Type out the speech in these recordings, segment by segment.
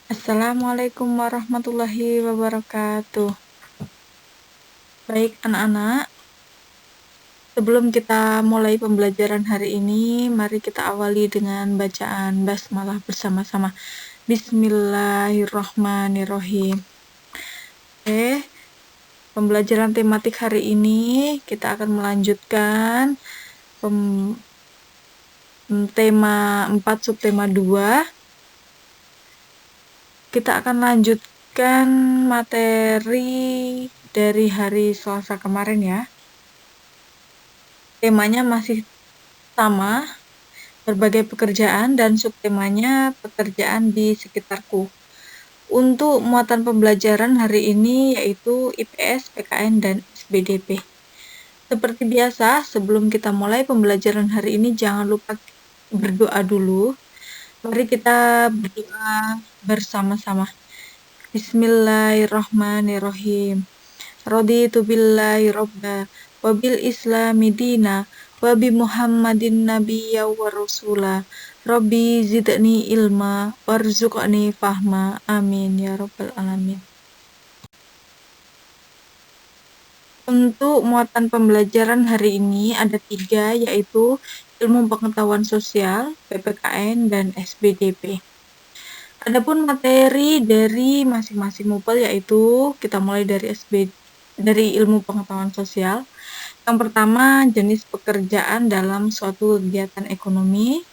Assalamualaikum warahmatullahi wabarakatuh. Baik anak-anak, sebelum kita mulai pembelajaran hari ini, mari kita awali dengan bacaan basmalah bersama-sama. Bismillahirrahmanirrahim. Pembelajaran tematik hari ini kita akan melanjutkan tema 4 subtema 2. Kita akan lanjutkan materi dari hari Selasa kemarin ya. Temanya masih sama, berbagai pekerjaan, dan subtemanya pekerjaan di sekitarku. Untuk muatan pembelajaran hari ini yaitu IPS, PKN, dan SBDP. Seperti biasa, sebelum kita mulai pembelajaran hari ini, jangan lupa berdoa dulu. Mari kita berdoa bersama-sama. Bismillahirrahmanirrahim. Raditu billahi robba, wabil islami dina, wabi muhammadin nabiyya wa rasula, rabbi zidni ilma, warzuqni fahma, amin ya rabbal alamin. Untuk muatan pembelajaran hari ini ada 3, yaitu ilmu pengetahuan sosial, PPKN, dan SBDP. Adapun materi dari masing-masing MUPEL yaitu kita mulai dari ilmu pengetahuan sosial. Yang pertama, jenis pekerjaan dalam suatu kegiatan ekonomi,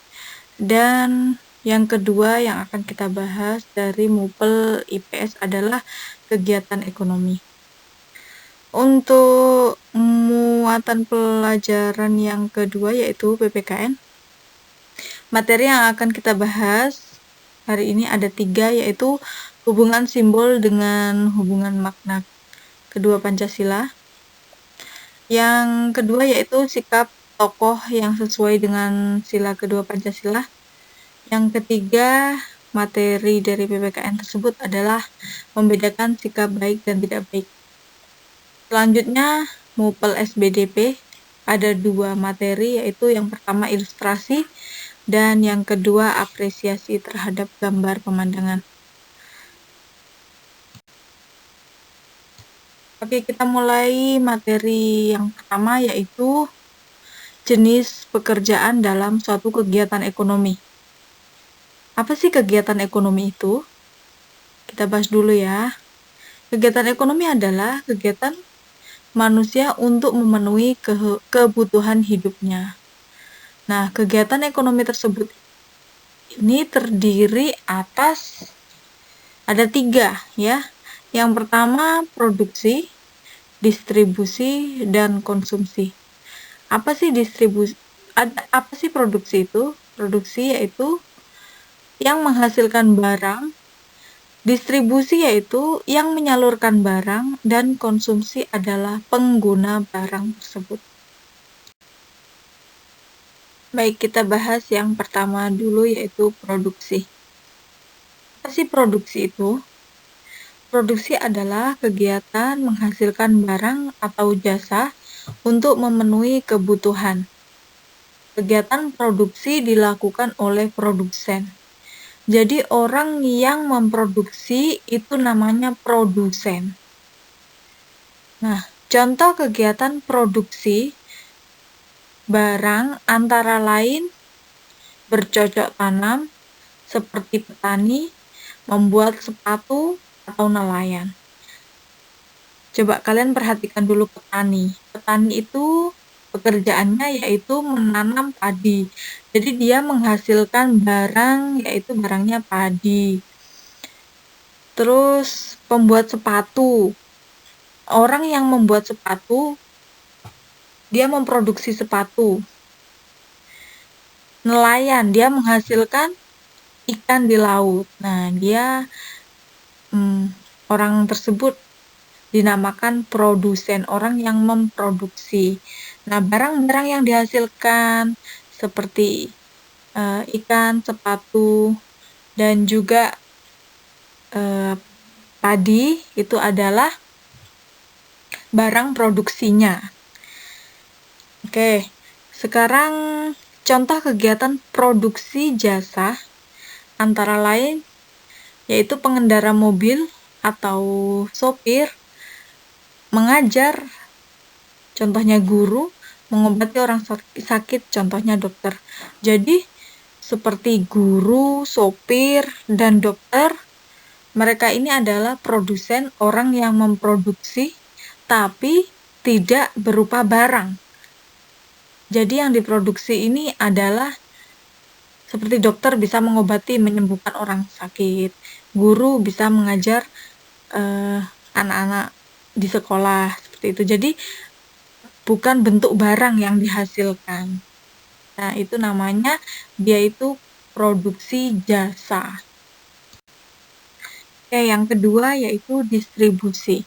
dan yang kedua yang akan kita bahas dari MUPEL IPS adalah kegiatan ekonomi. Untuk muatan pelajaran yang kedua yaitu PPKN, materi yang akan kita bahas hari ini ada 3, yaitu hubungan simbol dengan hubungan makna kedua Pancasila. Yang kedua yaitu sikap tokoh yang sesuai dengan sila kedua Pancasila. Yang ketiga, materi dari PPKN tersebut adalah membedakan sikap baik dan tidak baik. Selanjutnya, MUPEL SBDP ada 2 materi, yaitu yang pertama ilustrasi dan yang kedua apresiasi terhadap gambar pemandangan. Oke, kita mulai materi yang pertama yaitu jenis pekerjaan dalam suatu kegiatan ekonomi. Apa sih kegiatan ekonomi itu? Kita bahas dulu ya. Kegiatan ekonomi adalah kegiatan manusia untuk memenuhi kebutuhan hidupnya. Nah, kegiatan ekonomi tersebut ini terdiri atas ada 3 ya. Yang pertama produksi, distribusi, dan konsumsi. Apa sih produksi itu? Produksi yaitu yang menghasilkan barang, distribusi yaitu yang menyalurkan barang, dan konsumsi adalah pengguna barang tersebut. Baik, kita bahas yang pertama dulu yaitu produksi. Apa sih produksi itu? Produksi adalah kegiatan menghasilkan barang atau jasa untuk memenuhi kebutuhan. Kegiatan produksi dilakukan oleh produsen. Jadi orang yang memproduksi itu namanya produsen. Nah, contoh kegiatan produksi barang antara lain bercocok tanam seperti petani, membuat sepatu, atau nelayan. Coba kalian perhatikan dulu petani. Petani itu pekerjaannya yaitu menanam padi. Jadi dia menghasilkan barang yaitu barangnya padi. Terus pembuat sepatu. Orang yang membuat sepatu dia memproduksi sepatu. Nelayan, dia menghasilkan ikan di laut. Nah, dia orang tersebut dinamakan produsen, orang yang memproduksi. Nah, barang-barang yang dihasilkan seperti ikan, sepatu, dan juga padi itu adalah barang produksinya. Oke, sekarang contoh kegiatan produksi jasa antara lain yaitu pengendara mobil atau sopir mengajar, contohnya guru, mengobati orang sakit, contohnya dokter. Jadi, seperti guru, sopir, dan dokter, mereka ini adalah produsen, orang yang memproduksi, tapi tidak berupa barang. Jadi yang diproduksi ini adalah seperti dokter bisa mengobati, menyembuhkan orang sakit. Guru bisa mengajar anak-anak di sekolah, seperti itu. Jadi bukan bentuk barang yang dihasilkan. Nah, itu namanya dia itu produksi jasa. Oke, yang kedua yaitu distribusi.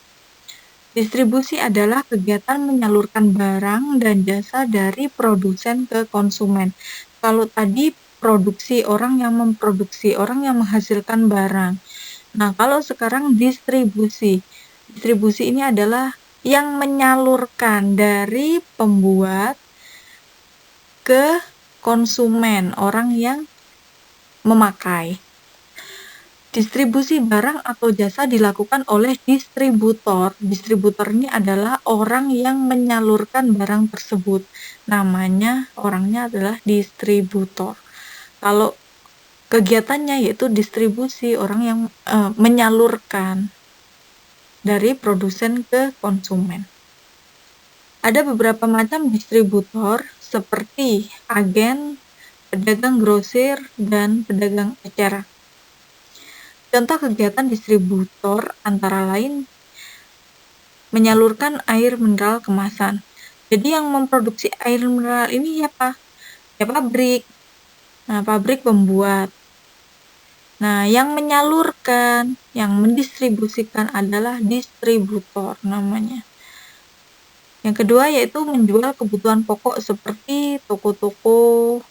Distribusi adalah kegiatan menyalurkan barang dan jasa dari produsen ke konsumen. Kalau tadi produksi, orang yang memproduksi, orang yang menghasilkan barang. Nah, kalau sekarang distribusi. Distribusi ini adalah yang menyalurkan dari pembuat ke konsumen, orang yang memakai. Distribusi barang atau jasa dilakukan oleh distributor. Distributor ini adalah orang yang menyalurkan barang tersebut. Orangnya adalah distributor. Kalau kegiatannya yaitu distribusi, orang yang menyalurkan dari produsen ke konsumen. Ada beberapa macam distributor seperti agen, pedagang grosir, dan pedagang eceran. Contoh kegiatan distributor antara lain menyalurkan air mineral kemasan. Jadi yang memproduksi air mineral ini apa? Ya pabrik. Nah, pabrik pembuat. Nah, yang menyalurkan, yang mendistribusikan adalah distributor namanya. Yang kedua yaitu menjual kebutuhan pokok seperti toko-toko,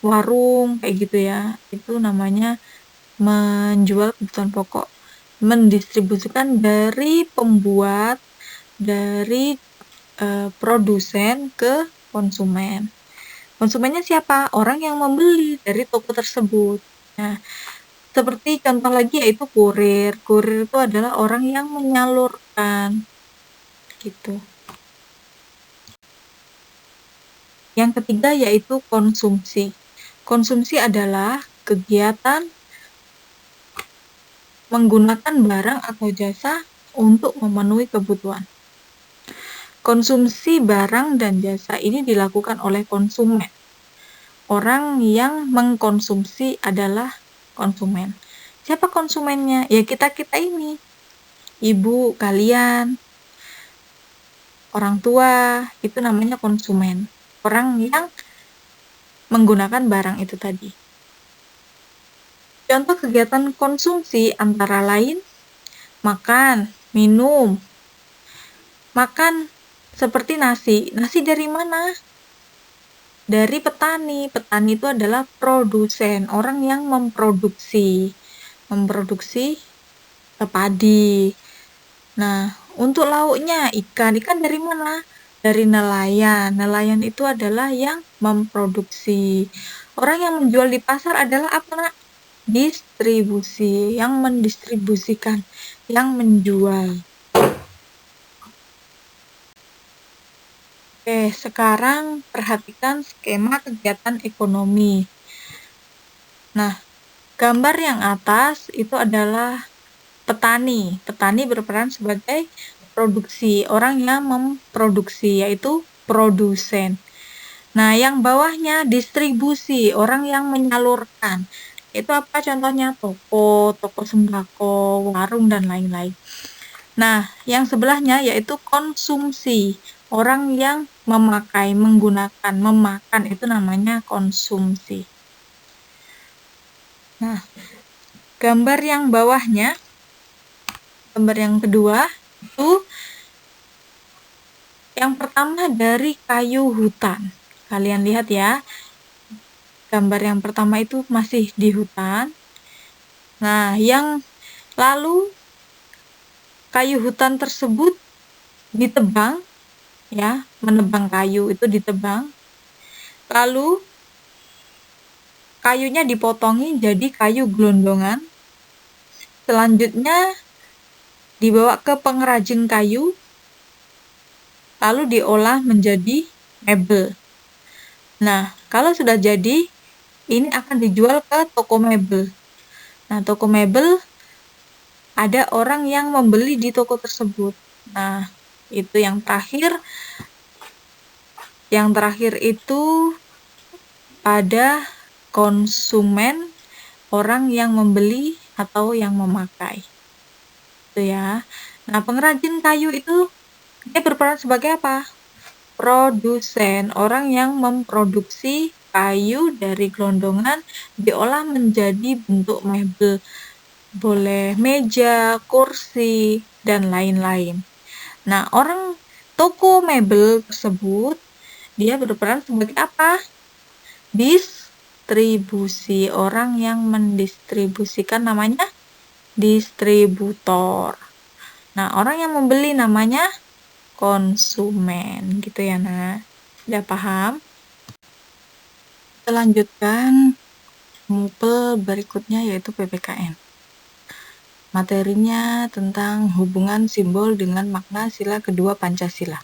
warung kayak gitu ya. Itu namanya menjual kebutuhan pokok, mendistribusikan dari pembuat, dari produsen ke konsumen. Konsumennya siapa? Orang yang membeli dari toko tersebut. Nah, seperti contoh lagi yaitu kurir. Kurir itu adalah orang yang menyalurkan gitu. Yang ketiga yaitu konsumsi. Konsumsi adalah kegiatan menggunakan barang atau jasa untuk memenuhi kebutuhan. Konsumsi barang dan jasa ini dilakukan oleh konsumen. Orang yang mengkonsumsi adalah konsumen. Siapa konsumennya? Ya kita-kita ini. Ibu, kalian, orang tua, itu namanya konsumen. Orang yang menggunakan barang itu tadi. Contoh kegiatan konsumsi antara lain makan, minum. Makan seperti nasi. Nasi dari mana? Dari petani. Petani itu adalah produsen, orang yang memproduksi padi. Nah, untuk lauknya ikan dari mana? Dari nelayan. Nelayan itu adalah yang memproduksi. Orang yang menjual di pasar adalah apa, Nak? Distribusi, yang mendistribusikan, yang menjual. Oke, sekarang perhatikan skema kegiatan ekonomi. Nah, gambar yang atas itu adalah petani. Petani berperan sebagai produksi, orang yang memproduksi, yaitu produsen. Nah, yang bawahnya distribusi, orang yang menyalurkan. Itu apa contohnya? Toko sembako, warung, dan lain-lain. Nah, yang sebelahnya yaitu konsumsi. Orang yang memakai, menggunakan, memakan, itu namanya konsumsi. Nah, gambar yang bawahnya, gambar yang kedua, itu yang pertama dari kayu hutan. Kalian lihat ya, gambar yang pertama itu masih di hutan. Nah, yang lalu kayu hutan tersebut ditebang, ya, menebang kayu itu ditebang. Lalu kayunya dipotongi jadi kayu gelondongan. Selanjutnya dibawa ke pengrajin kayu, lalu diolah menjadi mebel. Nah, kalau sudah jadi, ini akan dijual ke toko mebel. Nah, toko mebel ada orang yang membeli di toko tersebut. Nah, itu yang terakhir. Yang terakhir itu pada konsumen, orang yang membeli atau yang memakai. Itu ya. Nah, pengrajin kayu itu dia berperan sebagai apa? Produsen, orang yang memproduksi kayu dari gelondongan diolah menjadi bentuk mebel. Boleh meja, kursi, dan lain-lain. Nah, orang toko mebel tersebut dia berperan sebagai apa? Distribusi, orang yang mendistribusikan namanya distributor. Nah, orang yang membeli namanya konsumen, gitu ya, Nak. Udah paham? Kita lanjutkan mupel berikutnya yaitu PPKN. Materinya tentang hubungan simbol dengan makna sila kedua Pancasila.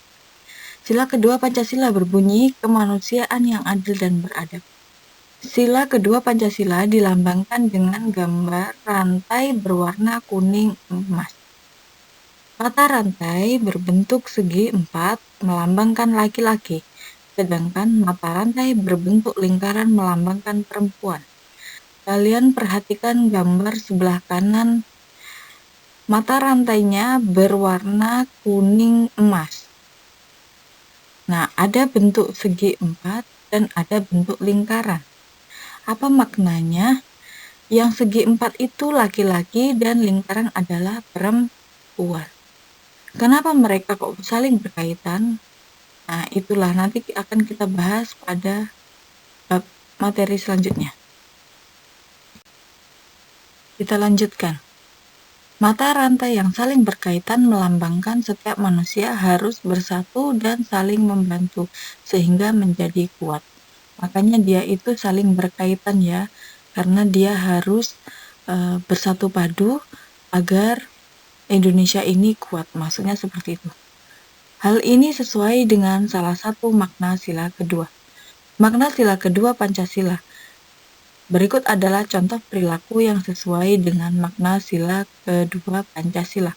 Sila kedua Pancasila berbunyi kemanusiaan yang adil dan beradab. Sila kedua Pancasila dilambangkan dengan gambar rantai berwarna kuning emas. Mata rantai berbentuk segi empat melambangkan laki-laki, sedangkan mata rantai berbentuk lingkaran melambangkan perempuan. Kalian perhatikan gambar sebelah kanan. Mata rantainya berwarna kuning emas. Nah, ada bentuk segi empat dan ada bentuk lingkaran. Apa maknanya? Yang segi empat itu laki-laki dan lingkaran adalah perempuan. Kenapa mereka kok saling berkaitan? Nah, itulah nanti akan kita bahas pada bab materi selanjutnya. Kita lanjutkan. Mata rantai yang saling berkaitan melambangkan setiap manusia harus bersatu dan saling membantu sehingga menjadi kuat. Makanya dia itu saling berkaitan ya, karena dia harus bersatu padu agar Indonesia ini kuat, maksudnya seperti itu. Hal ini sesuai dengan salah satu makna sila kedua. Makna sila kedua Pancasila. Berikut adalah contoh perilaku yang sesuai dengan makna sila kedua Pancasila.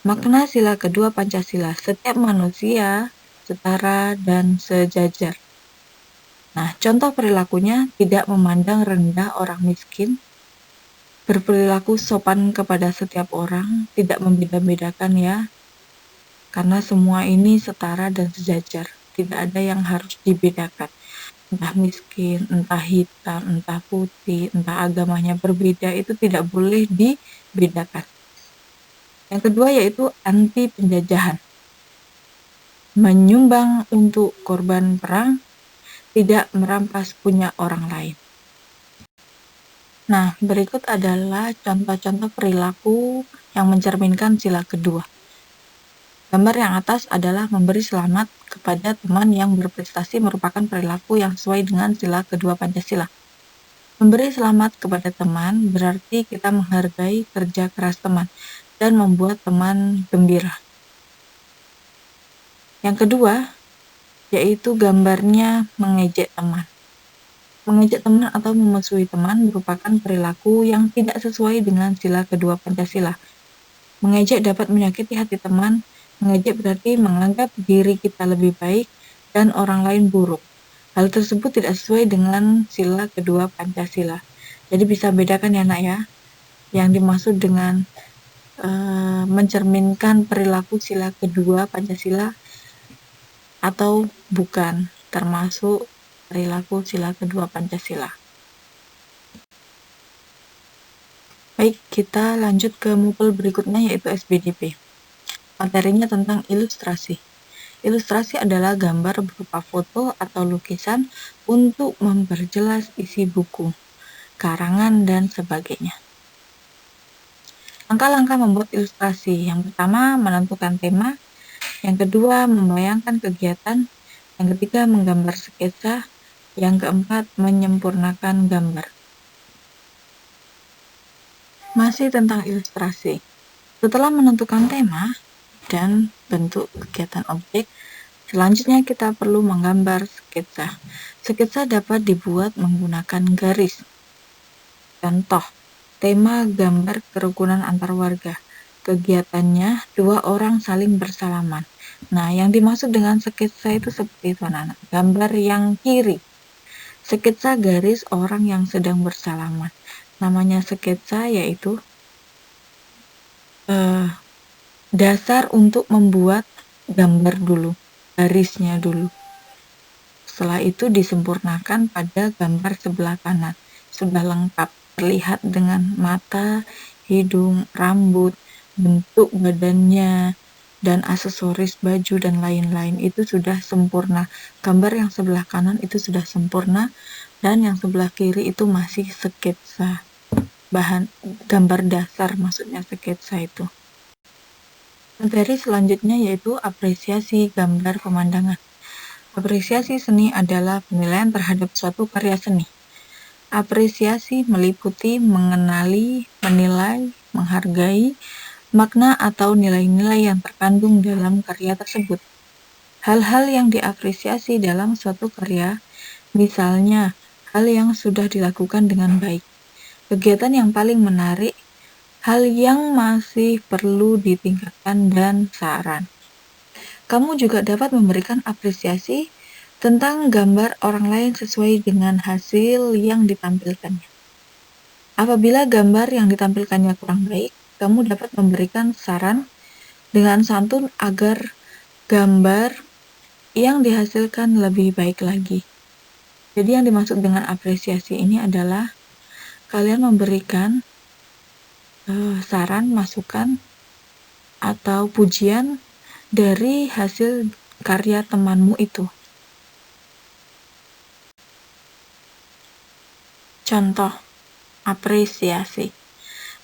Makna sila kedua Pancasila, setiap manusia setara dan sejajar. Nah, contoh perilakunya tidak memandang rendah orang miskin, berperilaku sopan kepada setiap orang, tidak membeda-bedakan ya, karena semua ini setara dan sejajar, tidak ada yang harus dibedakan. Entah miskin, entah hitam, entah putih, entah agamanya berbeda, itu tidak boleh dibedakan. Yang kedua yaitu anti penjajahan. Menyumbang untuk korban perang, tidak merampas punya orang lain. Nah, berikut adalah contoh-contoh perilaku yang mencerminkan sila kedua. Gambar yang atas adalah memberi selamat kepada teman yang berprestasi merupakan perilaku yang sesuai dengan sila kedua Pancasila. Memberi selamat kepada teman berarti kita menghargai kerja keras teman dan membuat teman gembira. Yang kedua, yaitu gambarnya mengejek teman. Mengejek teman atau memusuhi teman merupakan perilaku yang tidak sesuai dengan sila kedua Pancasila. Mengejek dapat menyakiti hati teman. Mengejek berarti menganggap diri kita lebih baik dan orang lain buruk. Hal tersebut tidak sesuai dengan sila kedua Pancasila. Jadi bisa bedakan ya nak ya. Yang dimaksud dengan mencerminkan perilaku sila kedua Pancasila atau bukan, termasuk perilaku sila kedua Pancasila. Baik, kita lanjut ke mupel berikutnya yaitu SBDP. Materinya tentang ilustrasi. Ilustrasi adalah gambar berupa foto atau lukisan untuk memperjelas isi buku, karangan, dan sebagainya. Langkah-langkah membuat ilustrasi. Yang pertama, menentukan tema. Yang kedua, membayangkan kegiatan. Yang ketiga, menggambar sketsa. Yang keempat, menyempurnakan gambar. Masih tentang ilustrasi. Setelah menentukan tema dan bentuk kegiatan objek, selanjutnya kita perlu menggambar sketsa. Sketsa dapat dibuat menggunakan garis. Contoh, tema gambar kerukunan antar warga. Kegiatannya, 2 orang saling bersalaman. Nah, yang dimaksud dengan sketsa itu seperti itu, anak-anak. Gambar yang kiri, sketsa garis orang yang sedang bersalaman. Namanya sketsa yaitu dasar untuk membuat gambar dulu, garisnya dulu. Setelah itu disempurnakan pada gambar sebelah kanan. Sudah lengkap, terlihat dengan mata, hidung, rambut, bentuk badannya, dan aksesoris baju dan lain-lain. Itu sudah sempurna. Gambar yang sebelah kanan itu sudah sempurna, dan yang sebelah kiri itu masih sketsa. Bahan gambar dasar maksudnya sketsa itu. Materi selanjutnya yaitu apresiasi gambar pemandangan. Apresiasi seni adalah penilaian terhadap suatu karya seni. Apresiasi meliputi mengenali, menilai, menghargai, makna atau nilai-nilai yang terkandung dalam karya tersebut. Hal-hal yang diapresiasi dalam suatu karya, misalnya hal yang sudah dilakukan dengan baik, kegiatan yang paling menarik, hal yang masih perlu ditingkatkan, dan saran. Kamu juga dapat memberikan apresiasi tentang gambar orang lain sesuai dengan hasil yang ditampilkannya. Apabila gambar yang ditampilkannya kurang baik, kamu dapat memberikan saran dengan santun agar gambar yang dihasilkan lebih baik lagi. Jadi yang dimaksud dengan apresiasi ini adalah kalian memberikan saran, masukan, atau pujian dari hasil karya temanmu itu. Contoh apresiasi.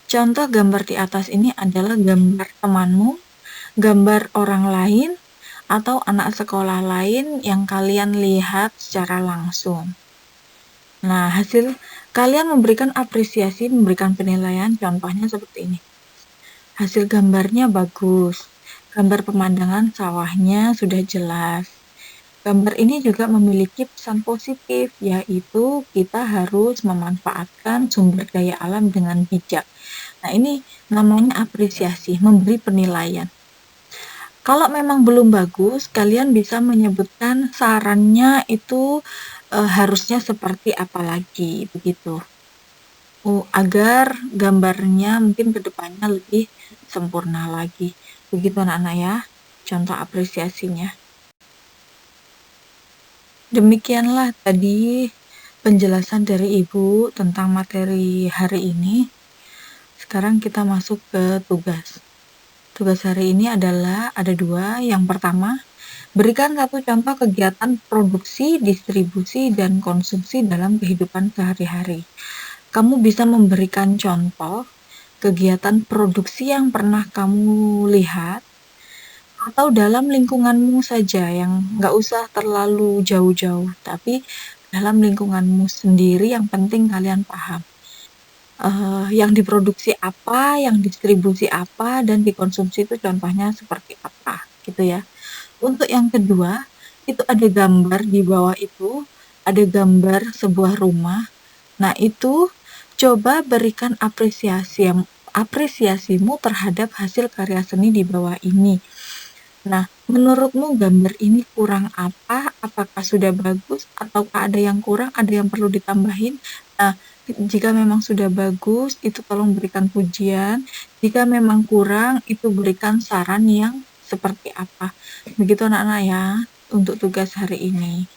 Contoh gambar di atas ini adalah gambar temanmu, gambar orang lain, atau anak sekolah lain yang kalian lihat secara langsung. Nah, hasil kalian memberikan apresiasi, memberikan penilaian, contohnya seperti ini. Hasil gambarnya bagus, gambar pemandangan sawahnya sudah jelas. Gambar ini juga memiliki pesan positif, yaitu kita harus memanfaatkan sumber daya alam dengan bijak. Nah, ini namanya apresiasi, memberi penilaian. Kalau memang belum bagus, kalian bisa menyebutkan sarannya itu harusnya seperti apa lagi, begitu. Agar gambarnya mungkin kedepannya lebih sempurna lagi. Begitu anak-anak ya, contoh apresiasinya. Demikianlah tadi penjelasan dari Ibu tentang materi hari ini. Sekarang kita masuk ke tugas. Tugas hari ini adalah ada 2. Yang pertama, berikan 1 contoh kegiatan produksi, distribusi, dan konsumsi dalam kehidupan sehari-hari. Kamu bisa memberikan contoh kegiatan produksi yang pernah kamu lihat, atau dalam lingkunganmu saja yang nggak usah terlalu jauh-jauh, tapi dalam lingkunganmu sendiri yang penting kalian paham. Yang diproduksi apa, yang distribusi apa, dan dikonsumsi itu contohnya seperti apa, gitu ya. Untuk yang kedua, itu ada gambar di bawah itu, ada gambar sebuah rumah. Nah, itu coba berikan apresiasimu terhadap hasil karya seni di bawah ini. Nah, menurutmu gambar ini kurang apa? Apakah sudah bagus? Ataukah ada yang kurang? Ada yang perlu ditambahin? Nah, jika memang sudah bagus, itu tolong berikan pujian. Jika memang kurang, itu berikan saran yang seperti apa. Begitu anak-anak ya, untuk tugas hari ini.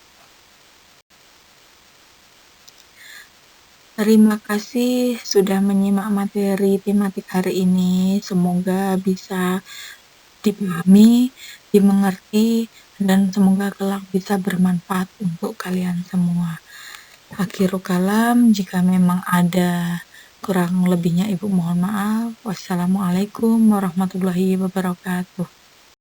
Terima kasih sudah menyimak materi tematik hari ini. Semoga bisa dipahami, dimengerti, dan semoga kelak bisa bermanfaat untuk kalian semua. Akhirul kalam, jika memang ada kurang lebihnya Ibu mohon maaf. Wassalamualaikum warahmatullahi wabarakatuh.